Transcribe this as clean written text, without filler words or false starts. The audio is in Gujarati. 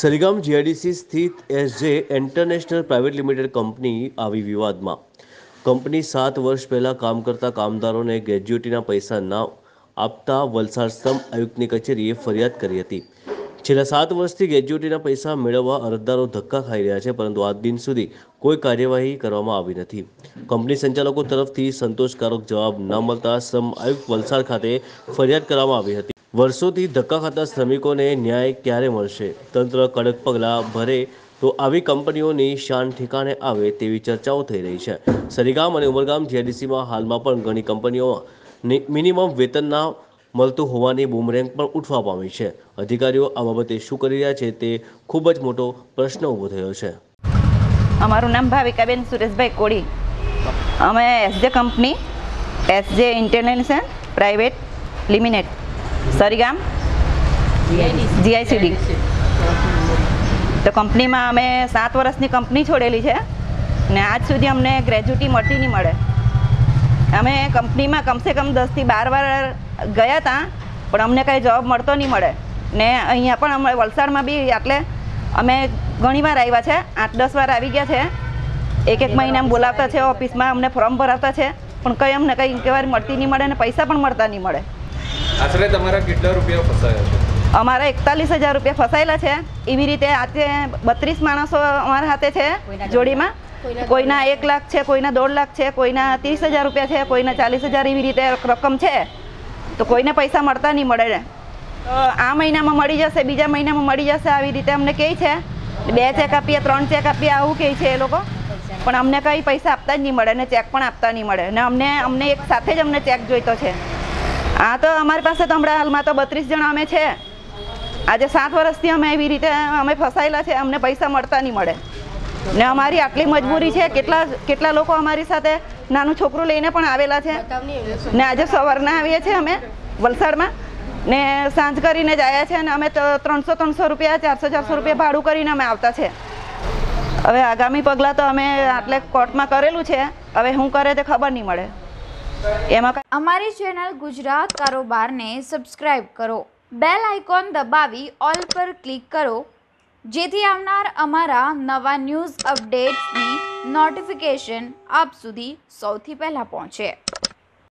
સરીગામ જીઆઈડીસી સ્થિત SJ international private limited company આવી વિવાદમાં। કંપની 7 વર્ષ પહેલાં કામ કરતા કામદારોને ગ્રેજ્યુટીના પૈસા ન આપતા વલસાડ શ્રમ આયુક્તની કચેરીએ ફરિયાદ કરી હતી। છેલ્લા 7 વર્ષથી ગ્રેજ્યુટીના પૈસા મેળવવા અરજદારો ધક્કા ખાઈ રહ્યા છે, પરંતુ આજ દિન સુધી કોઈ કાર્યવાહી કરવામાં આવી નથી। કંપની સંચાલકો તરફથી સંતોષકારક જવાબ ન મળતા શ્રમ આયુક્ત વલસાડ ખાતે ફરિયાદ કરવામાં આવી હતી। વર્ષોથી ધક્કા ખાતા શ્રમિકોને ન્યાય ક્યારે મળશે? તંત્ર કડક પગલાં ભરે તો આવી કંપનીઓની શાન ઠેકાણે આવે તેવી ચર્ચાઓ થઈ રહી છે। સરીગામ અને ઉમરગામ જીઆઈડીસીમાં હાલમાં પણ ઘણી કંપનીઓમાં મિનિમમ વેતન ના મળતું હોવાની બૂમરેંગ પણ ઉઠવા પામી છે। અધિકારીઓ આ બાબતે શું કરી રહ્યા છે તે ખૂબ જ મોટો પ્રશ્ન ઊભો થયો છે। અમારું નામ ભાવિકાબેન સુરેશભાઈ કોડી। અમે SJ company SJ international private limited Sarigam GIDC તો કંપનીમાં અમે 7 વર્ષની કંપની છોડેલી છે ને આજ સુધી અમને ગ્રેજ્યુટી મળતી નહીં મળે। અમે કંપનીમાં કમસે કમ 10 થી 12 વાર ગયા હતા, પણ અમને કંઈ જવાબ મળતો નહીં મળે ને અહીંયા પણ અમે વલસાડમાં બી એટલે અમે ઘણી વાર આવ્યા છે, 8-10 વાર આવી ગયા છે। એક મહિનામાં બોલાવતા છે ઓફિસમાં, અમને ફોર્મ ભરાવતા છે, પણ કંઈ અમને કંઈ ઇન્કવાયરી મળતી નહીં મળે અને પૈસા પણ મળતા નહીં મળે। આશરે તમારા કેટલા રૂપિયા ફસાયા છે? અમારા 41,000 રૂપિયા ફસાયેલા છે। એવી રીતે આજે 32 માણસો અમારા હાથે છે જોડીમાં। કોઈના 1 લાખ છે, કોઈના 1.5 લાખ છે, કોઈના 30,000 રૂપિયા છે, કોઈના 40,000 એવી રીતે રકમ છે, તો કોઈને પૈસા મળતા નહીં મળે। તો આ મહિનામાં મળી જશે, બીજા મહિનામાં મળી જશે, આવી રીતે અમને કહે છે। 2 ચેક આપીએ, 3 ચેક આપીએ, આવું કહે છે એ લોકો, પણ અમને કંઈ પૈસા આપતા જ નહીં મળે ને ચેક પણ આપતા નહીં મળે ને અમને એક સાથે જ અમને ચેક જોઈતો છે। આ તો અમારી પાસે તો હમણાં હાલમાં તો 32 જણા અમે છે। આજે 7 વર્ષથી અમે એવી રીતે અમે ફસાયેલા છે, અમને પૈસા મળતા નહીં મળે ને અમારી આટલી મજબૂરી છે। કેટલા લોકો અમારી સાથે નાનું છોકરું લઈને પણ આવેલા છે ને આજે સવારના આવીએ છીએ અમે વલસાડમાં ને સાંજ કરીને જ આવ્યા છે ને અમે તો 300 રૂપિયા 400 રૂપિયા ભાડું કરીને અમે આવતા છે। હવે આગામી પગલાં તો અમે આટલે કોર્ટમાં કરેલું છે, હવે શું કરે તે ખબર નહીં મળે। એમાં અમારી ચેનલ ગુજરાત કારોબારને સબસ્ક્રાઇબ કરો, બેલ આઇકોન દબાવી ઓલ પર ક્લિક કરો, જેથી આવનાર અમારા નવા ન્યૂઝ અપડેટ્સની નોટિફિકેશન આપ સુધી સૌથી પહેલાં પહોંચે।